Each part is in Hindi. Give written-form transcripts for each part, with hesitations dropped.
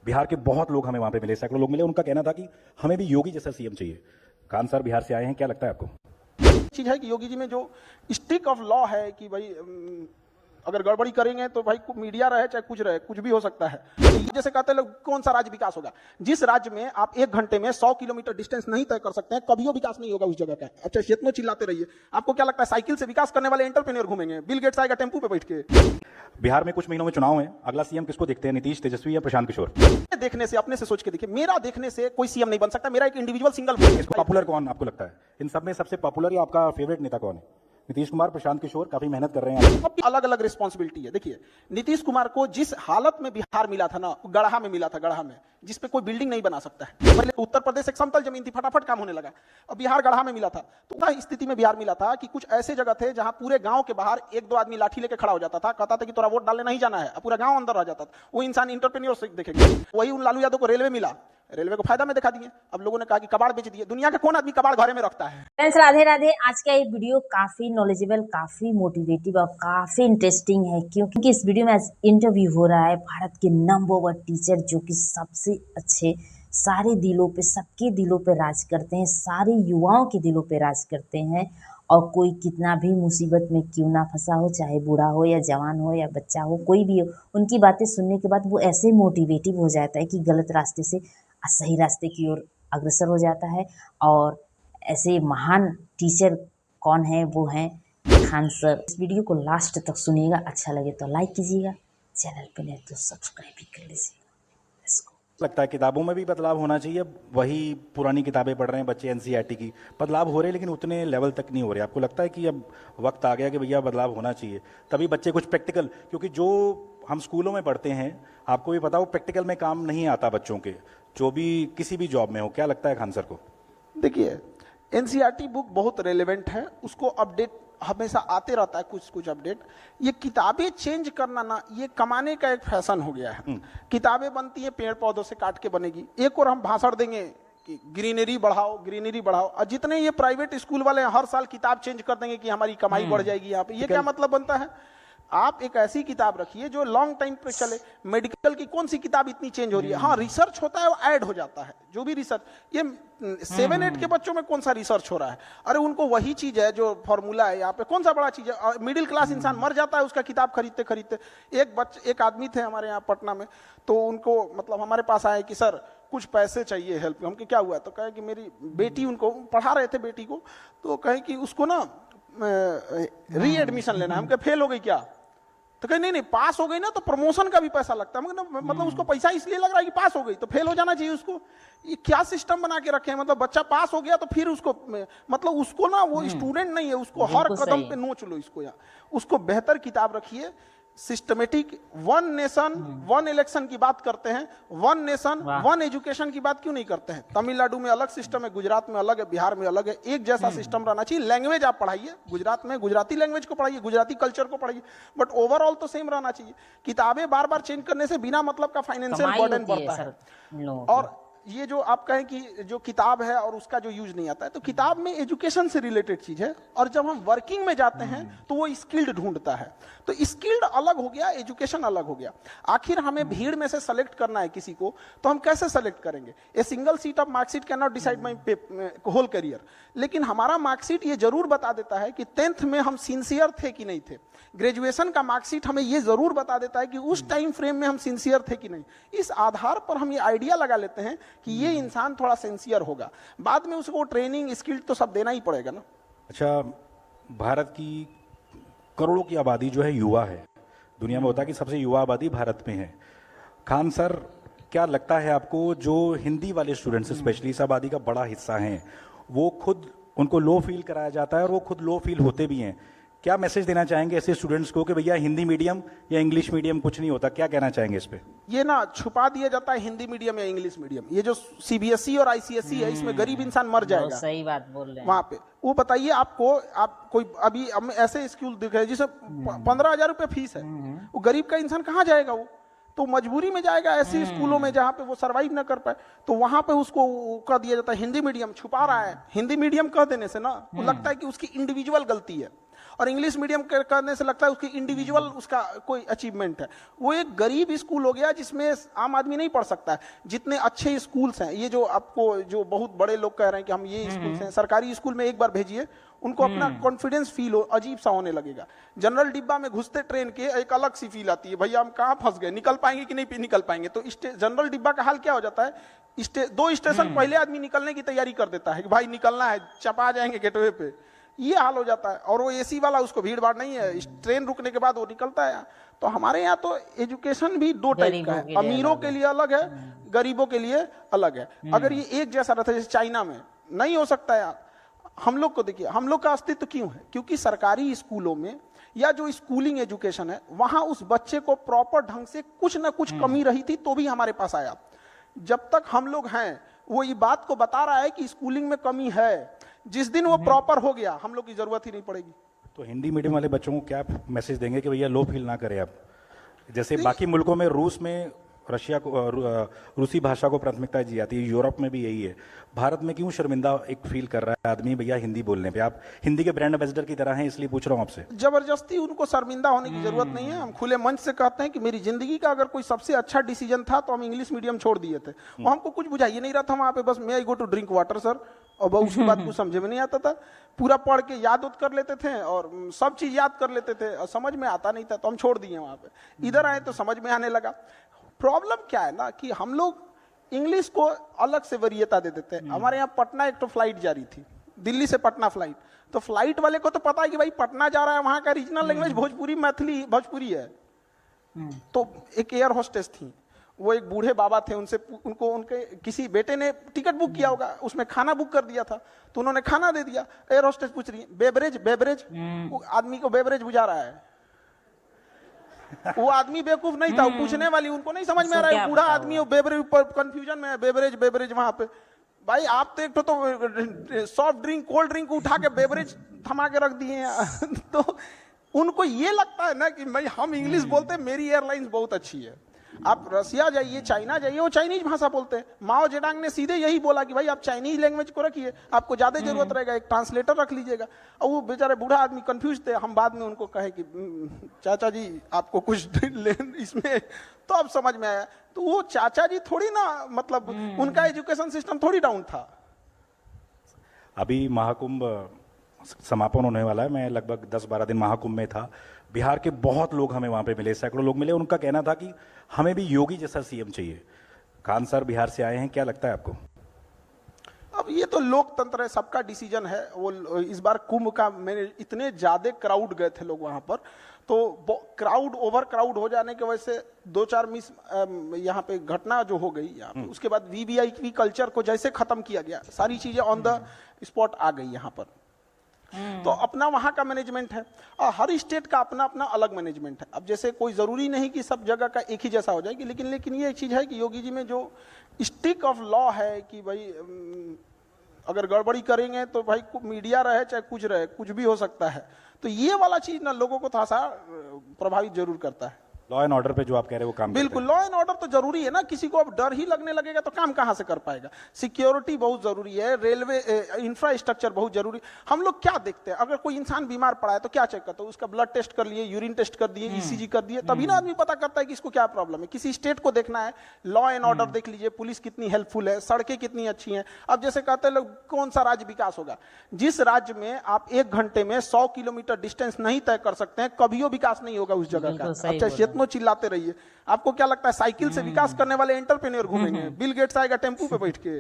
बिहार के बहुत लोग हमें वहां पे मिले, सैकड़ों लोग मिले। उनका कहना था कि हमें भी योगी जैसा सीएम चाहिए। खान सर बिहार से आए हैं, क्या लगता है आपको? चीज है कि योगी जी में जो स्टिक ऑफ लॉ है कि भाई अगर गड़बड़ी करेंगे तो भाई मीडिया रहे चाहे कुछ रहे, कुछ भी हो सकता है। जैसे कहते हैं लोग, कौन सा राज्य विकास होगा? जिस राज्य में आप 1 घंटे में 100 किलोमीटर डिस्टेंस नहीं तय कर सकते हैं, कभी विकास नहीं होगा उस जगह का। अच्छा, जितना चिल्लाते रहिए। आपको क्या लगता है साइकिल से विकास करने वाले एंटरप्रेन्योर घूमेंगे? बिल गेट्स आएगा टेम्पू पे बैठ के। बिहार में कुछ महीनों में चुनाव है, अगला सीएम किसको देखते हैं, नीतीश, तेजस्वी या प्रशांत किशोर? देखने से, अपने से सोच के देखिए, मेरा देखने से कोई सीएम नहीं बन सकता। मेरा एक इंडिविजुअल सिंगल वोट। पॉपुलर कौन आपको लगता है इन सब में? सबसे पॉपुलर या आपका फेवरेट नेता कौन है? नीतीश कुमार, प्रशांत किशोर, काफी मेहनत कर रहे हैं। अलग अलग रिस्पॉन्सिबिलिटी है। देखिए, नीतीश कुमार को जिस हालत में बिहार मिला था ना, गढ़ा में मिला था, गढ़ा में, जिस पे कोई बिल्डिंग नहीं बना सकता है। पहले उत्तर प्रदेश एक समतल जमीन थी, फटाफट काम होने लगा। अब बिहार गढ़ा में मिला था। तो इस स्थिति में बिहार मिला था कि कुछ ऐसे जगह थे जहां पूरे गांव के बाहर 1-2 आदमी लाठी लेके खड़ा हो जाता था, कहता था कि तोरा वोट डालने नहीं जाना है, पूरा गांव अंदर आ जाता था। वो इंसान इंटरप्रेन्योर देखेंगे। वही उन लालू यादव को रेलवे मिला, रेलवे को फायदा में दिखा दिए। अब लोगों ने कहा कि कबाड़ बेच दिए। दुनिया का कौन आदमी कबाड़ घरे में रखता है? फ्रेंड्स, राधे राधे। आज का ये वीडियो काफी नॉलेजेबल, काफी मोटिवेटिव और काफी इंटरेस्टिंग है, क्योंकि इस वीडियो में आज इंटरव्यू हो रहा है भारत के नंबर 1 टीचर, जो कि सबसे अच्छे, सारे दिलों पे, सबके दिलों पे राज करते हैं, सारे युवाओं के दिलों पे राज करते हैं। और कोई कितना भी मुसीबत में क्यों ना फंसा हो, चाहे बूढ़ा हो या जवान हो या बच्चा हो, कोई भी हो, उनकी बातें सुनने के बाद वो ऐसे मोटिवेटिव हो जाता है कि गलत रास्ते से सही रास्ते की ओर अग्रसर हो जाता है। और ऐसे महान टीचर कौन है? वो हैं खान सर। इस वीडियो को लास्ट तक सुनिएगा, अच्छा लगे तो लाइक कीजिएगा, चैनल पे नहीं तो सब्सक्राइब भी कर लीजिएगा। लगता है किताबों में भी बदलाव होना चाहिए? वही पुरानी किताबें पढ़ रहे हैं बच्चे, एनसीईआरटी की, बदलाव हो रहे हैं लेकिन उतने लेवल तक नहीं हो रहे। आपको लगता है कि अब वक्त आ गया कि भैया बदलाव होना चाहिए, तभी बच्चे कुछ प्रैक्टिकल, क्योंकि जो हम स्कूलों में पढ़ते हैं, आपको भी पता, वो प्रैक्टिकल में काम नहीं आता बच्चों के, जो भी किसी भी जॉब में हो। क्या लगता है खान सर को? देखिए, एनसीईआरटी बुक बहुत रेलेवेंट है, उसको अपडेट हमेशा आते रहता है, कुछ कुछ अपडेट। ये किताबें चेंज करना ना, ये कमाने का एक फैशन हो गया है। किताबें बनती है, पेड़ पौधों से काट के बनेगी। एक और हम भाषण देंगे कि ग्रीनरी बढ़ाओ, ग्रीनरी बढ़ाओ, और जितने ये प्राइवेट स्कूल वाले हर साल किताब चेंज कर देंगे कि हमारी कमाई बढ़ जाएगी यहाँ पे। ये क्या मतलब बनता है? आप एक ऐसी किताब रखिए जो लॉन्ग टाइम पे चले। मेडिकल की कौन सी किताब इतनी चेंज हो रही है? हाँ, रिसर्च होता है, वो ऐड हो जाता है, जो भी रिसर्च। ये 7-8 के बच्चों में कौन सा रिसर्च हो रहा है? अरे उनको वही चीज है जो फॉर्मूला है यहाँ पे, कौन सा बड़ा चीज है? मिडिल क्लास इंसान मर जाता है उसका किताब खरीदते खरीदते। एक आदमी थे हमारे यहाँ पटना में, तो उनको मतलब हमारे पास आए कि सर कुछ पैसे चाहिए, हेल्प। हम क्या हुआ? तो कहे कि मेरी बेटी, उनको पढ़ा रहे थे बेटी को, तो कहे कि उसको ना री एडमिशन लेना है। हम कहे फेल हो गई क्या? तो कहे नहीं, पास हो गई ना तो प्रमोशन का भी पैसा लगता है। मतलब उसको पैसा इसलिए लग रहा है कि पास हो गई, तो फेल हो जाना चाहिए उसको। ये क्या सिस्टम बना के रखे हैं? मतलब बच्चा पास हो गया तो फिर उसको, मतलब उसको ना, वो स्टूडेंट नहीं है, उसको हर कदम पे नोच लो इसको। यहाँ उसको बेहतर किताब रखिए, सिस्टमेटिक। 1 नेशन 1 इलेक्शन की बात करते हैं, 1 नेशन 1 एजुकेशन की बात क्यों नहीं करते हैं? तमिलनाडु में अलग सिस्टम है, गुजरात में अलग है, बिहार में अलग है। एक जैसा सिस्टम रहना चाहिए। लैंग्वेज आप पढ़ाइए, गुजरात में गुजराती लैंग्वेज को पढ़ाइए, गुजराती कल्चर को पढ़ाइए, बट ओवरऑल तो सेम रहना चाहिए। किताबें बार बार चेंज करने से बिना मतलब का फाइनेंशियल बर्डन बढ़ता है। और ये जो आप कहें कि जो किताब है और उसका जो यूज नहीं आता है, तो किताब में एजुकेशन से रिलेटेड चीज है, और जब हम वर्किंग में जाते हैं तो वो स्किल्ड ढूंढता है। तो स्किल्ड अलग हो गया, एजुकेशन अलग हो गया। आखिर हमें भीड़ में से सेलेक्ट करना है किसी को, तो हम कैसे सेलेक्ट करेंगे? A single sheet of marksheet can not decide my whole career. लेकिन हमारा मार्कशीट ये जरूर बता देता है कि 10th में हम सिंसियर थे कि नहीं थे। ग्रेजुएशन का मार्कशीट हमें ये जरूर बता देता है कि उस टाइम फ्रेम में हम सिंसियर थे कि नहीं। इस आधार पर हम ये आइडिया लगा लेते हैं कि ये इंसान थोड़ा सिंसियर होगा। बाद में उसको ट्रेनिंग, स्किल तो सब देना ही पड़ेगा ना। अच्छा, भारत की करोड़ों की आबादी जो है युवा है। दुनिया में होता है कि सबसे युवा आबादी भारत में है। खान सर, क्या लगता है आपको, जो हिंदी वाले स्टूडेंट्स स्पेशली इस आबादी का बड़ा हिस्सा हैं, वो खुद, उनको लो फील कराया जाता है और वो खुद लो फील होते भी हैं? क्या मैसेज देना चाहेंगे ऐसे स्टूडेंट्स को कि भैया हिंदी मीडियम या इंग्लिश मीडियम कुछ नहीं होता? क्या कहना चाहेंगे इस पे? ये ना छुपा दिया जाता है हिंदी मीडियम या इंग्लिश मीडियम। ये जो सीबीएसई और आईसीएसई है, इसमें गरीब इंसान मर जाएगा। सही बात बोल रहे हैं। वहां पे वो बताइए आपको, आप कोई अभी ऐसे स्कूल दिख रहे हैं जिसे 15,000 रुपये फीस है, वो गरीब का इंसान कहाँ जाएगा? वो तो मजबूरी में जाएगा ऐसे स्कूलों में जहां पे वो सरवाइव ना कर पाए। तो वहां पे उसको कह दिया जाता है हिंदी मीडियम। छुपा रहा है। हिंदी मीडियम कह देने से ना वो लगता है कि उसकी इंडिविजुअल गलती है। और इंग्लिश मीडियम करने से लगता है उसकी इंडिविजुअल उसका कोई अचीवमेंट है। वो एक गरीब स्कूल हो गया जिसमें आम आदमी नहीं पढ़ सकता है। जितने अच्छे स्कूल्स हैं, ये जो आपको जो बहुत बड़े लोग कह रहे हैं कि हम ये स्कूल्स हैं, सरकारी स्कूल में एक बार भेजिए, उनको अपना कॉन्फिडेंस फील हो अजीब सा होने लगेगा। जनरल डिब्बा में घुसते ट्रेन के एक अलग सी फील आती है, भैया हम कहाँ फंस गए, निकल पाएंगे कि नहीं निकल पाएंगे। तो जनरल डिब्बा का हाल क्या हो जाता है, 2 स्टेशन पहले आदमी निकलने की तैयारी कर देता है कि भाई निकलना है, चपा जाएंगे गेटवे पे, ये हाल हो जाता है। और वो एसी वाला, उसको भीड़ भाड़ नहीं है, ट्रेन रुकने के बाद वो निकलता है। तो हमारे यहाँ तो एजुकेशन भी 2 टाइप का है, अमीरों के लिए अलग है, गरीबों के लिए अलग है। अगर ये एक जैसा रहता है जैसे चाइना में, नहीं हो सकता यार। हम लोग को देखिए, हम लोग का अस्तित्व क्यों है, क्योंकि सरकारी स्कूलों में या जो स्कूलिंग एजुकेशन है वहां उस बच्चे को प्रॉपर ढंग से कुछ ना कुछ कमी रही थी तो भी हमारे पास आया। जब तक हम लोग हैं वो ये बात को बता रहा है कि स्कूलिंग में कमी है, जिस दिन वो प्रॉपर हो गया हम लोग की जरूरत ही नहीं पड़ेगी। तो हिंदी मीडियम वाले बच्चों को क्या मैसेज देंगे कि भैया लो फील ना करें आप? जैसे बाकी मुल्कों में, रूस में रशिया को रूसी भाषा को प्राथमिकता दी जाती है, यूरोप में भी यही है, भारत में क्यों शर्मिंदा एक फील कर रहा है आदमी भैया हिंदी बोलने पे? आप हिंदी के ब्रांड एम्बेसडर की तरह हैं, इसलिए पूछ रहा हूं आपसे। जबरदस्ती उनको शर्मिंदा होने की जरूरत नहीं है। हम खुले मंच से कहते हैं कि मेरी जिंदगी का अगर कोई सबसे अच्छा डिसीजन था तो हम इंग्लिश मीडियम छोड़ दिए थे। वो हमको कुछ बुझाइए नहीं रहा था वहां पे, बस may I go to drink water sir, और बस उसके बाद कुछ समझ में नहीं आता था। पूरा पढ़ के याद उद कर लेते थे और सब चीज याद कर लेते थे और समझ में आता नहीं था, तो हम छोड़ दिए वहां पे। इधर आए तो समझ में आने लगा। प्रॉब्लम क्या है ना कि हम लोग इंग्लिश को अलग से वरीयता दे देते हैं। हमारे यहाँ पटना एक तो फ्लाइट जारी थी, दिल्ली से पटना फ्लाइट, तो फ्लाइट वाले को तो पता है कि भाई पटना जा रहा है, वहां का रीजनल लैंग्वेज भोजपुरी, मैथिली भोजपुरी है। तो एक एयर होस्टेस थी, वो एक बूढ़े बाबा थे, उनको उनके किसी बेटे ने टिकट बुक किया होगा, उसमें खाना बुक कर दिया था, तो उन्होंने खाना दे दिया। एयर होस्टेस पूछ रही है बेवरेज बेवरेज, आदमी को बेवरेज बुझा रहा है। वो आदमी बेवकूफ नहीं था, पूछने वाली उनको नहीं समझ में आ रहा है, बूढ़ा आदमी बेवरेज पर कंफ्यूजन में है, बेवरेज बेवरेज वहां पे। भाई आप तो एक तो सॉफ्ट ड्रिंक कोल्ड ड्रिंक उठा के बेवरेज थमा के रख दिए हैं। तो उनको ये लगता है ना कि भाई हम इंग्लिश बोलते हैं, मेरी एयरलाइंस बहुत अच्छी है। आप रसिया जाइए, चाइना जाइए, वो चाइनीज भाषा बोलते हैं। माओ जेडांग ने सीधे यही बोला कि भाई आप चाइनीज लैंग्वेज को रखिए, आपको ज्यादा जरूरत रहेगा, एक ट्रांसलेटर रख लीजिएगा। और वो बेचारे बूढ़ा आदमी कंफ्यूज थे। हम बाद में उनको कहे कि चाचा जी आपको कुछ इसमें, तो अब समझ में आया। तो वो चाचा जी थोड़ी ना, मतलब उनका एजुकेशन सिस्टम थोड़ी डाउन था। अभी महाकुंभ समापन होने वाला है, मैं लगभग 10-12 दिन महाकुंभ में था। बिहार के बहुत लोग हमें वहाँ पे मिले, सैकड़ों लोग मिले। उनका कहना था कि हमें भी योगी जैसा सीएम चाहिए। खान सर बिहार से आए हैं, क्या लगता है आपको? अब ये तो लोकतंत्र है, सबका डिसीजन है। वो इस बार कुंभ का मैंने इतने ज्यादा क्राउड गए थे लोग वहां पर, तो क्राउड ओवर क्राउड हो जाने की वजह से 2-4 मिस यहाँ पे घटना जो हो गई यहाँ पे, उसके बाद वीवीआईपी कल्चर को जैसे खत्म किया गया, सारी चीजें ऑन द स्पॉट आ गई यहाँ पर। तो अपना वहां का मैनेजमेंट है और हर स्टेट का अपना अपना अलग मैनेजमेंट है। अब जैसे कोई जरूरी नहीं कि सब जगह का एक ही जैसा हो जाएगी, लेकिन ये एक चीज है कि योगी जी में जो स्टिक ऑफ लॉ है कि भाई अगर गड़बड़ी करेंगे तो भाई मीडिया रहे चाहे कुछ रहे, कुछ भी हो सकता है। तो ये वाला चीज ना लोगों को थोड़ा सा प्रभावित जरूर करता है। लॉ एंड ऑर्डर पे जो आप कह रहे हैं वो काम बिल्कुल, लॉ एंड ऑर्डर तो जरूरी है ना। किसी को अब डर ही लगने लगेगा तो काम कहां से कर पाएगा। सिक्योरिटी बहुत जरूरी है, रेलवे इंफ्रास्ट्रक्चर बहुत जरूरी। हम लोग क्या देखते हैं, अगर कोई इंसान बीमार पड़ा है तो क्या चेक करते हैं, उसका ब्लड टेस्ट कर लिए, यूरिन टेस्ट कर दिए, ईसीजी कर दिए, तभी ना आदमी पता करता है कि इसको क्या प्रॉब्लम है। किसी स्टेट को देखना है, लॉ एंड ऑर्डर देख लीजिए, पुलिस कितनी हेल्पफुल है, सड़कें कितनी अच्छी हैं। अब जैसे कहते हैं लोग कौन सा राज्य विकास होगा, जिस राज्य में आप 1 घंटे में 100 किलोमीटर डिस्टेंस नहीं तय कर सकते हैं, कभियो विकास नहीं होगा उस जगह का। अब चाहे जितनो चिल्लाते रहिए, आपको क्या लगता है साइकिल से विकास करने वाले एंटरप्रेन्योर घूमेंगे? बिल गेट्स आएगा टेम्पू पे बैठ के।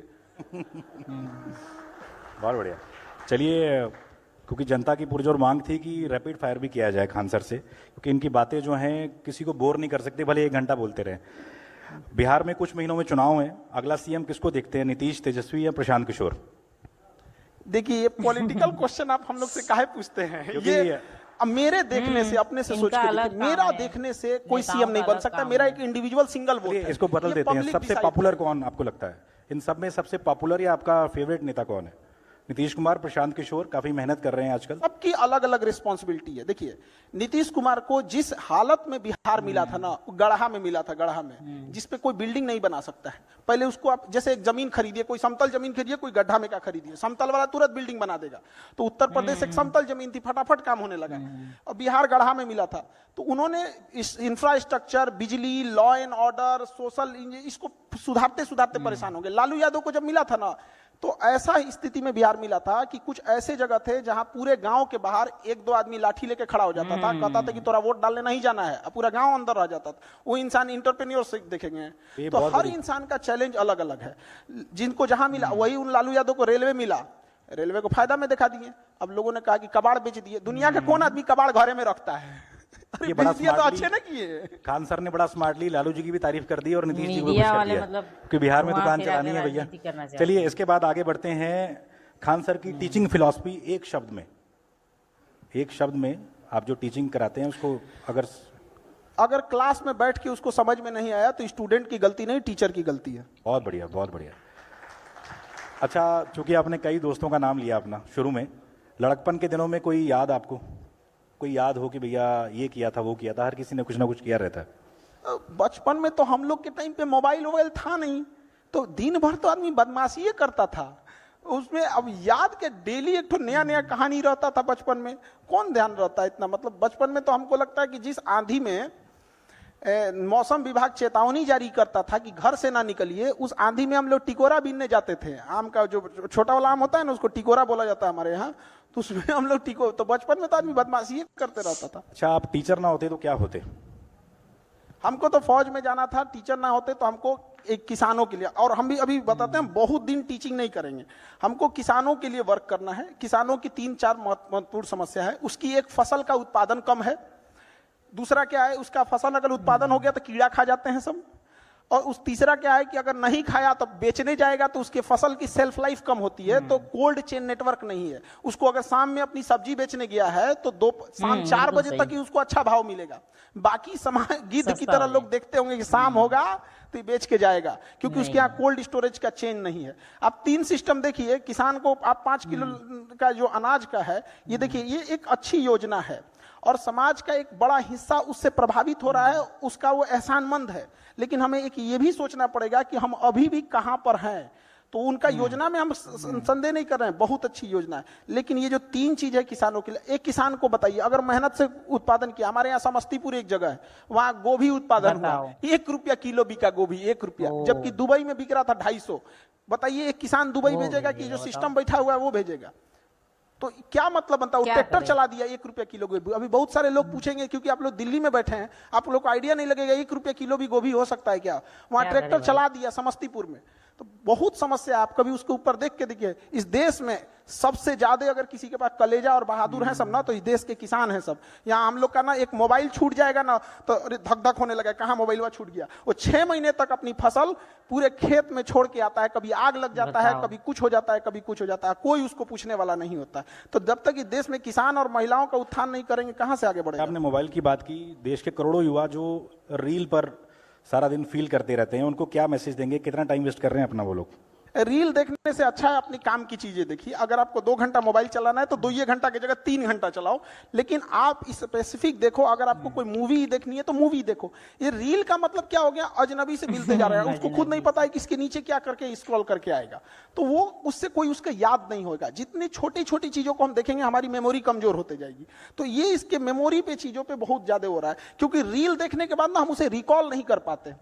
बहुत बढ़िया। चलिए, क्योंकि जनता की पुरजोर मांग थी कि रैपिड फायर भी किया जाए खान सर से, क्योंकि इनकी बातें जो हैं किसी को बोर नहीं कर सकती, भले 1 घंटा बोलते रहे। बिहार में कुछ महीनों में चुनाव है, अगला सीएम किसको देखते हैं, नीतीश, तेजस्वी या प्रशांत किशोर? देखिए, ये पॉलिटिकल क्वेश्चन आप हम लोग से काहे पूछते हैं? ये अब मेरे देखने से, अपने से सोच के देखिए, मेरा देखने से कोई सीएम नहीं बन सकता। मेरा एक इंडिविजुअल सिंगल वोट है। इसको बदल देते हैं, सबसे पॉपुलर कौन आपको लगता है इन सब में? सबसे पॉपुलर या आपका फेवरेट नेता कौन है? नीतीश कुमार, प्रशांत किशोर काफी मेहनत कर रहे हैं आजकल। सबकी अलग अलग रिस्पॉन्सिबिलिटी है। देखिए, नीतीश कुमार को जिस हालत में बिहार मिला था ना, गढ़ा में मिला था, गढ़ा में, जिसपे कोई बिल्डिंग नहीं बना सकता है। पहले उसको आप जैसे एक जमीन खरीदिए, कोई समतल जमीन खरीदिए, कोई गड्ढा में का खरीदिए, समतल वाला तुरंत बिल्डिंग बना देगा। तो उत्तर प्रदेश एक समतल जमीन थी, फटाफट काम होने लगा। और बिहार गढ़ा में मिला था, तो उन्होंने इस इंफ्रास्ट्रक्चर, बिजली, लॉ एंड ऑर्डर, सोशल, इसको सुधारते सुधारते परेशान हो गए। लालू यादव को जब मिला था ना, तो ऐसा स्थिति में बिहार मिला था कि कुछ ऐसे जगह थे जहां पूरे गांव के बाहर एक दो आदमी लाठी लेके खड़ा हो जाता था, कहता था कि तोरा वोट डालने नहीं जाना है, अब पूरा गांव अंदर रह जाता था। वो इंसान इंटरप्रेन्योर देखेंगे। तो हर इंसान का चैलेंज अलग अलग है। जिनको जहां मिला, वही उन लालू यादव को रेलवे मिला, रेलवे को फायदा में दिखा दिए। अब लोगों ने कहा कि कबाड़ बेच दिए। दुनिया का कौन आदमी कबाड़ घरे में रखता है? ये बड़ा तो अच्छे ना किए। खान सर ने बड़ा स्मार्टली लालू जी की भी तारीफ कर दी और नीतीश जी को भी मीडिया खुश कर वाले दिया मतलब कि बिहार में घुमा दुकान फिरा चलानी के है भैया। राजनीति करना चाहते चलिए इसके बाद आगे बढ़ते हैं। खान सर की टीचिंग फिलॉसफी, एक शब्द में आप जो टीचिंग कराते हैं उसको अगर क्लास में बैठ के उसको समझ में नहीं आया तो स्टूडेंट की गलती नहीं, टीचर की गलती है। बहुत बढ़िया, बहुत बढ़िया। अच्छा, चूंकि आपने कई दोस्तों का नाम लिया अपना शुरू में, लड़कपन के दिनों में कोई याद आपको, कोई याद हो कि भैया ये किया था, वो किया था? हर किसी ने कुछ ना कुछ किया रहता है। बचपन में तो हम लोग के टाइम पे मोबाइल वोबाइल था नहीं, तो दिन भर तो आदमी बदमाशी करता था उसमें। अब याद के डेली एक तो नया नया कहानी रहता था बचपन में, कौन ध्यान रहता है इतना। मतलब बचपन में तो हमको लगता है कि जिस आंधी में मौसम विभाग चेतावनी जारी करता था कि घर से ना निकलिए, उस आंधी में हम लोग टिकोरा बीनने जाते थे। आम का जो छोटा वाला आम होता है ना, उसको टिकोरा बोला जाता है हमारे यहाँ, तो उसमें हम लोग तो बचपन में तो आदमी बदमाशी करते रहता था। अच्छा, आप टीचर ना होते तो क्या होते? हमको तो फौज में जाना था। टीचर ना होते तो हमको एक किसानों के लिए, और हम भी अभी बताते हैं बहुत दिन टीचिंग नहीं करेंगे, हमको किसानों के लिए वर्क करना है। किसानों की 3-4 महत्वपूर्ण समस्या है। उसकी एक, फसल का उत्पादन कम है। दूसरा क्या है, उसका फसल अगर उत्पादन हो गया तो कीड़ा खा जाते हैं सब। और उस तीसरा क्या है कि अगर नहीं खाया तो बेचने जाएगा तो उसके फसल की सेल्फ लाइफ कम होती है, तो कोल्ड चेन नेटवर्क नहीं है। उसको अगर शाम में अपनी सब्जी बेचने गया है तो शाम 4 बजे तक ही उसको अच्छा भाव मिलेगा। बाकी सामान गिद्ध की तरह लोग देखते होंगे कि शाम होगा तो बेच के जाएगा, क्योंकि उसके यहाँ कोल्ड स्टोरेज का चेन नहीं है। आप 3 सिस्टम देखिए। किसान को आप 5 किलो का जो अनाज का है, ये देखिए, ये एक अच्छी योजना है और समाज का एक बड़ा हिस्सा उससे प्रभावित हो रहा है, उसका वो एहसानमंद है। लेकिन हमें एक ये भी सोचना पड़ेगा कि हम अभी भी कहां पर हैं। तो उनका योजना में हम संदेह नहीं कर रहे हैं, बहुत अच्छी योजना है। लेकिन ये जो 3 चीज है किसानों के लिए, एक किसान को बताइए अगर मेहनत से उत्पादन किया, हमारे यहाँ समस्तीपुर एक जगह है, वहां गोभी उत्पादन हुआ, 1 रुपया किलो बिका गोभी, 1 रुपया, जबकि दुबई में बिक रहा था 250। बताइए एक किसान दुबई भेजेगा कि जो सिस्टम बैठा हुआ है वो भेजेगा? तो क्या मतलब बनता है? वो ट्रैक्टर चला दिया, 1 रुपया किलो गोभी। अभी बहुत सारे लोग पूछेंगे, क्योंकि आप लोग दिल्ली में बैठे हैं, आप लोग को आइडिया नहीं लगेगा 1 रुपया किलो भी गोभी हो सकता है क्या? वहां ट्रैक्टर चला दिया समस्तीपुर में। तो बहुत समस्या, आप कभी उसके ऊपर देख के देखिए। इस देश में सबसे ज्यादा अगर किसी के पास कलेजा और बहादुर है सब ना, तो इस देश के किसान हैं सब। यहाँ हम लोग का ना एक मोबाइल छूट जाएगा ना तो धक धक होने लगा, कहाँ मोबाइल हुआ छूट गया। वो 6 महीने तक अपनी फसल पूरे खेत में छोड़ के आता है, कभी आग लग जाता है, कभी कुछ हो जाता है, कभी कुछ हो जाता है, कोई उसको पूछने वाला नहीं होता। तो जब तक इस देश में किसान और महिलाओं का उत्थान नहीं करेंगे, कहाँ से आगे बढ़ेगा? आपने मोबाइल की बात की, देश के करोड़ों युवा जो रील पर सारा दिन फील करते रहते हैं, उनको क्या मैसेज देंगे? कितना टाइम वेस्ट कर रहे हैं अपना वो लोग? रील देखने से अच्छा है अपनी काम की चीजें देखिए। अगर आपको 2 घंटा मोबाइल चलाना है तो 2 घंटा की जगह 3 घंटा चलाओ, लेकिन आप स्पेसिफिक देखो। अगर आपको कोई मूवी देखनी है तो मूवी देखो। ये रील का मतलब क्या हो गया? अजनबी से मिलते जा रहा है, उसको खुद नहीं पता है कि इसके नीचे क्या करके स्क्रॉल करके आएगा, तो वो उससे कोई उसका याद नहीं होगा। जितनी छोटी छोटी चीजों को हम देखेंगे हमारी मेमोरी कमजोर होते जाएगी। तो ये इसके मेमोरी पे चीजों पे बहुत ज्यादा हो रहा है, क्योंकि रील देखने के बाद ना हम उसे रिकॉल नहीं कर पाते।